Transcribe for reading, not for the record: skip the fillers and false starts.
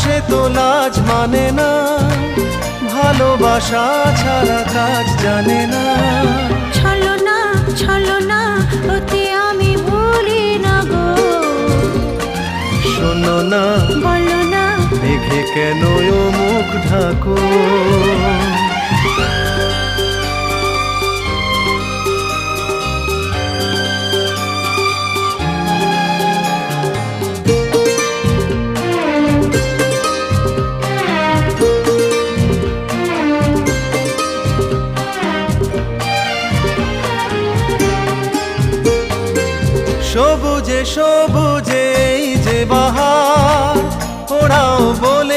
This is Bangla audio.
সে তো লাজ মানে না, ভালোবাসা ছাড়া কাজ জানে না। ছলনা ছলনা ওতে আমি ভুলি না গো। শোনো না, বলো না, মেঘে কেন ও মুখ ঢাকো। সবুজে সবুজে এই যে বাহার, ওরাও বলে